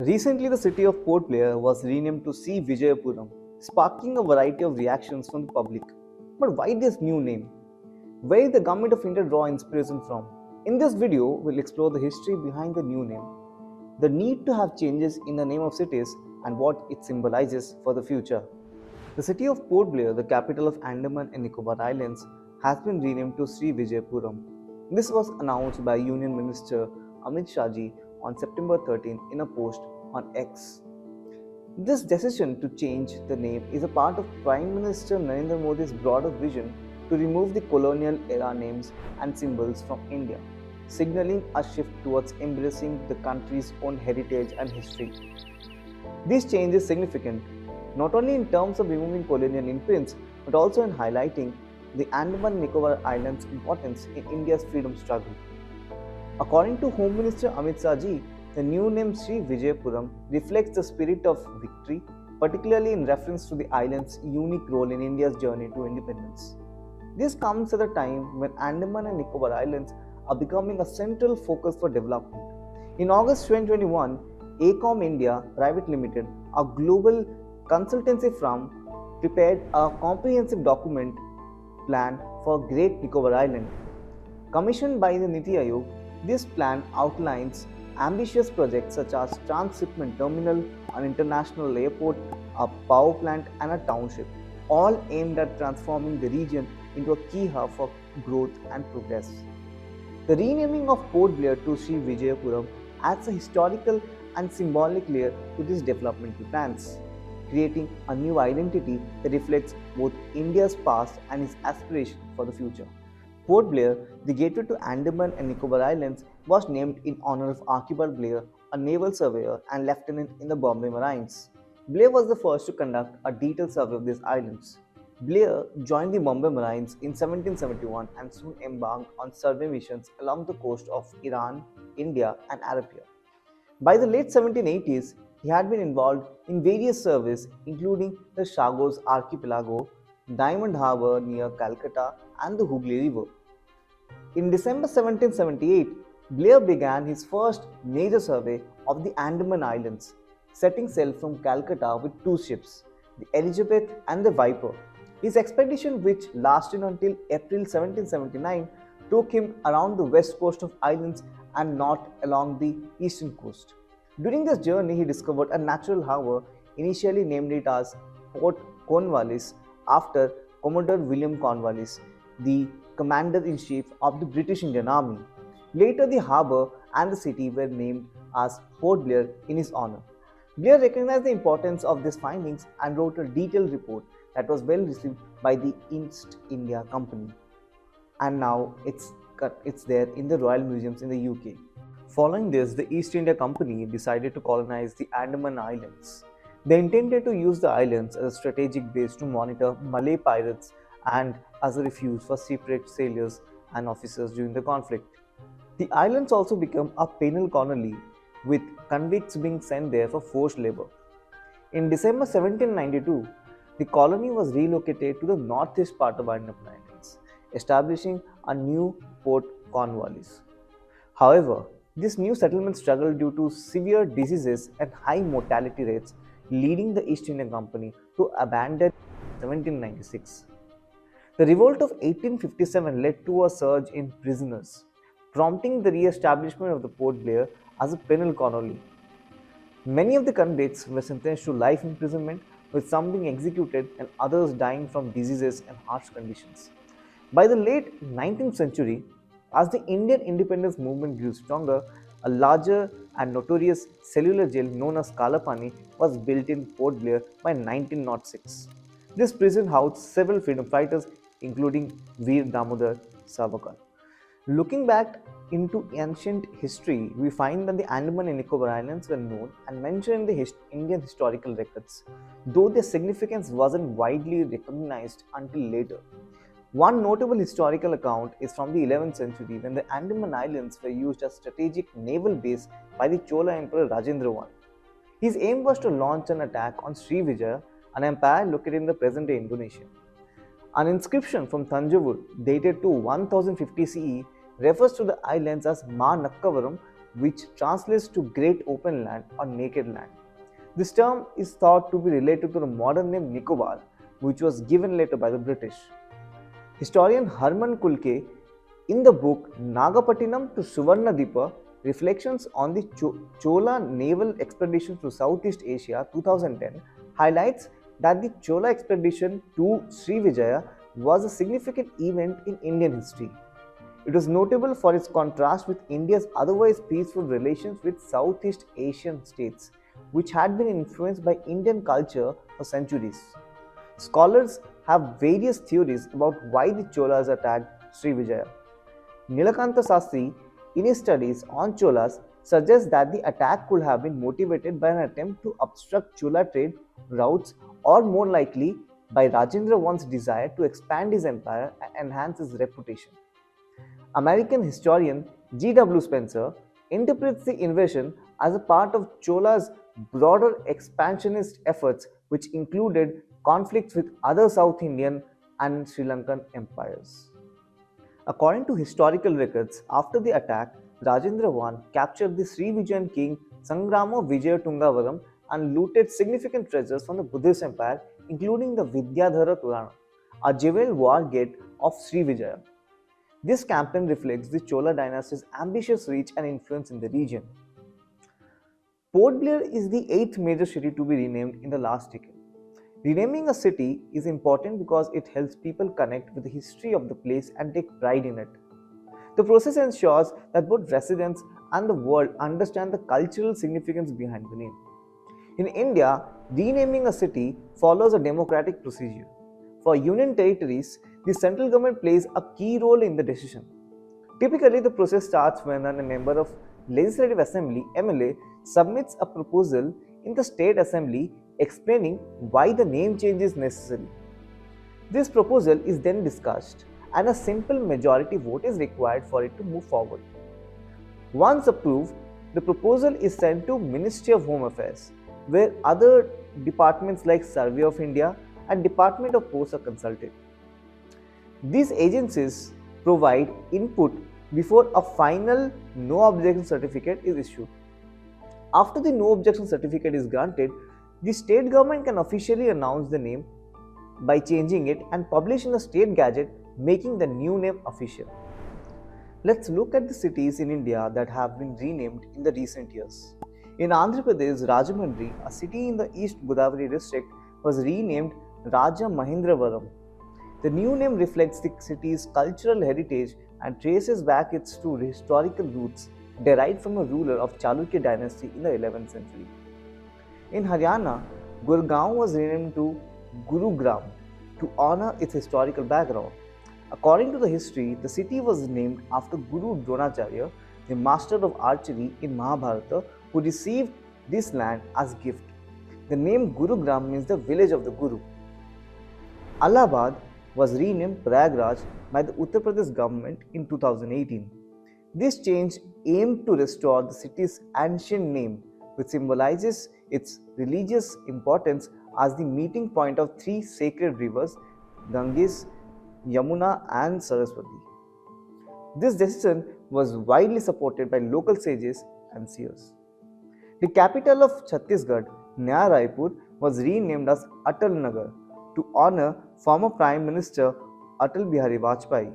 Recently, the city of Port Blair was renamed to Sri Vijayapuram, sparking a variety of reactions from the public. But why this new name? Where did the government of India draw inspiration from? In this video, we'll explore the history behind the new name, the need to have changes in the name of cities, and what it symbolizes for the future. The city of Port Blair, the capital of Andaman and Nicobar Islands, has been renamed to Sri Vijaya Puram. This was announced by Union Minister Amit Shahji on September 13 in a post on X. This decision to change the name is a part of Prime Minister Narendra Modi's broader vision to remove the colonial era names and symbols from India, signaling a shift towards embracing the country's own heritage and history. This change is significant not only in terms of removing colonial imprints but also in highlighting the Andaman and Nicobar Islands' importance in India's freedom struggle. According to Home Minister Amit Shahji, the new name Sri Vijaya Puram reflects the spirit of victory, particularly in reference to the island's unique role in India's journey to independence. This comes at a time when Andaman and Nicobar Islands are becoming a central focus for development. In August 2021, ACOM India Private Limited, a global consultancy firm, prepared a comprehensive document plan for Great Nicobar Island. Commissioned by the Niti Aayog, this plan outlines ambitious projects such as transshipment terminal, an international airport, a power plant, and a township, all aimed at transforming the region into a key hub for growth and progress. The renaming of Port Blair to Sri Vijayapuram adds a historical and symbolic layer to these developmental plans, creating a new identity that reflects both India's past and its aspiration for the future. Port Blair, the gateway to Andaman and Nicobar Islands, was named in honor of Archibald Blair, a naval surveyor and lieutenant in the Bombay Marines. Blair was the first to conduct a detailed survey of these islands. Blair joined the Bombay Marines in 1771 and soon embarked on survey missions along the coast of Iran, India, and Arabia. By the late 1780s, he had been involved in various surveys, including the Chagos Archipelago, Diamond Harbour near Calcutta, and the Hooghly River. In December 1778, Blair began his first major survey of the Andaman Islands, setting sail from Calcutta with two ships, the Elizabeth and the Viper. His expedition, which lasted until April 1779, took him around the west coast of islands and not along the eastern coast. During this journey, he discovered a natural harbour, initially named it as Port Cornwallis after Commodore William Cornwallis, the commander-in-chief of the British Indian Army. Later, the harbour and the city were named as Port Blair in his honour. Blair recognized the importance of these findings and wrote a detailed report that was well received by the East India Company. And now it's there in the Royal Museums in the UK. Following this, the East India Company decided to colonize the Andaman Islands. They intended to use the islands as a strategic base to monitor Malay pirates and as a refuge for separate sailors and officers during the conflict. The islands also became a penal colony, with convicts being sent there for forced labor. In December 1792, the colony was relocated to the northeast part of Andaman Islands, establishing a new Port Cornwallis. However, this new settlement struggled due to severe diseases and high mortality rates, leading the East India Company to abandon in 1796. The revolt of 1857 led to a surge in prisoners, prompting the re-establishment of the Port Blair as a penal colony. Many of the convicts were sentenced to life imprisonment, with some being executed and others dying from diseases and harsh conditions. By the late 19th century, as the Indian independence movement grew stronger, a larger and notorious cellular jail known as Kaala Pani was built in Port Blair by 1906. This prison housed several freedom fighters, including Veer Damodar Savarkar. Looking back into ancient history, we find that the Andaman and Nicobar Islands were known and mentioned in the Indian historical records, though their significance wasn't widely recognized until later. One notable historical account is from the 11th century when the Andaman Islands were used as strategic naval base by the Chola Emperor Rajendra I. His aim was to launch an attack on Sri Vijaya, an empire located in the present-day Indonesia. An inscription from Tanjavur dated to 1050 CE refers to the islands as Ma Nakkavaram, which translates to great open land or naked land. This term is thought to be related to the modern name Nicobar, which was given later by the British. Historian Harman Kulke, in the book Nagapattinam to Suvarnadipa, Reflections on the Chola Naval Expedition to Southeast Asia 2010, highlights that the Chola expedition to Sri Vijaya was a significant event in Indian history. It was notable for its contrast with India's otherwise peaceful relations with Southeast Asian states, which had been influenced by Indian culture for centuries. Scholars have various theories about why the Cholas attacked Sri Vijaya. Nilakanta Sastri, in his studies on Cholas, suggests that the attack could have been motivated by an attempt to obstruct Chola trade routes, or more likely by Rajendra I's desire to expand his empire and enhance his reputation. American historian G.W. Spencer interprets the invasion as a part of Chola's broader expansionist efforts, which included conflicts with other South Indian and Sri Lankan empires. According to historical records, after the attack, Rajendra I captured the Sri Vijayan king Sangrama Vijayatungavaram and looted significant treasures from the Buddhist empire, including the Vidyadhara Purana, a jeweled war gate of Sri Vijaya. This campaign reflects the Chola dynasty's ambitious reach and influence in the region. Port Blair is the 8th major city to be renamed in the last decade. Renaming a city is important because it helps people connect with the history of the place and take pride in it. The process ensures that both residents and the world understand the cultural significance behind the name. In India, renaming a city follows a democratic procedure. For union territories, the central government plays a key role in the decision. Typically, the process starts when a member of Legislative Assembly (MLA) submits a proposal in the State Assembly explaining why the name change is necessary. This proposal is then discussed, and a simple majority vote is required for it to move forward. Once approved, the proposal is sent to Ministry of Home Affairs, where other departments like Survey of India and Department of Posts are consulted. These agencies provide input before a final no objection certificate is issued. After the no objection certificate is granted, the state government can officially announce the name by changing it and publish in the state gazette, making the new name official. Let's look at the cities in India that have been renamed in the recent years. In Andhra Pradesh, Rajahmundry, a city in the East Godavari district, was renamed Raja Mahendravaram. The new name reflects the city's cultural heritage and traces back its to historical roots derived from a ruler of Chalukya dynasty in the 11th century. In Haryana, Gurgaon was renamed to Gurugram to honor its historical background. According to the history, the city was named after Guru Dronacharya, the master of archery in Mahabharata, who received this land as gift. The name Gurugram means the village of the Guru. Allahabad was renamed Prayagraj by the Uttar Pradesh government in 2018. This change aimed to restore the city's ancient name, which symbolizes its religious importance as the meeting point of three sacred rivers, Ganges, Yamuna and Saraswati. This decision was widely supported by local sages and seers. The capital of Chhattisgarh, Naya Raipur, was renamed as Atal Nagar to honor former Prime Minister Atal Bihari Vajpayee.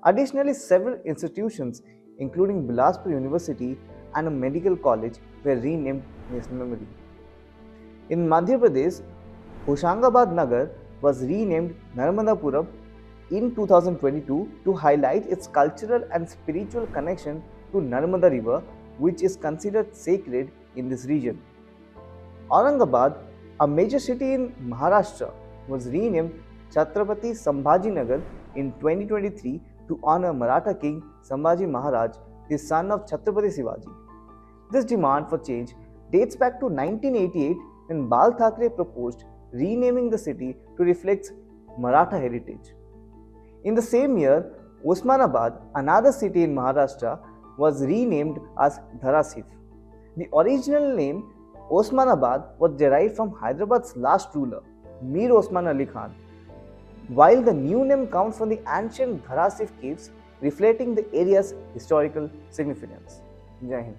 Additionally, several institutions, including Bilaspur University and a medical college, were renamed in his memory. In Madhya Pradesh, Hoshangabad Nagar was renamed Narmadapuram in 2022 to highlight its cultural and spiritual connection to Narmada River, which is considered sacred in this region. Aurangabad, a major city in Maharashtra, was renamed Chhatrapati Sambhaji Nagar in 2023 to honor Maratha king Sambhaji Maharaj, the son of Chhatrapati Shivaji. This demand for change dates back to 1988 when Bal Thackeray proposed renaming the city to reflect Maratha heritage. In the same year, Osmanabad, another city in Maharashtra, was renamed as Dharasif. The original name Osmanabad was derived from Hyderabad's last ruler, Mir Osman Ali Khan, while the new name comes from the ancient Dharasif caves, reflecting the area's historical significance. Jai Hind.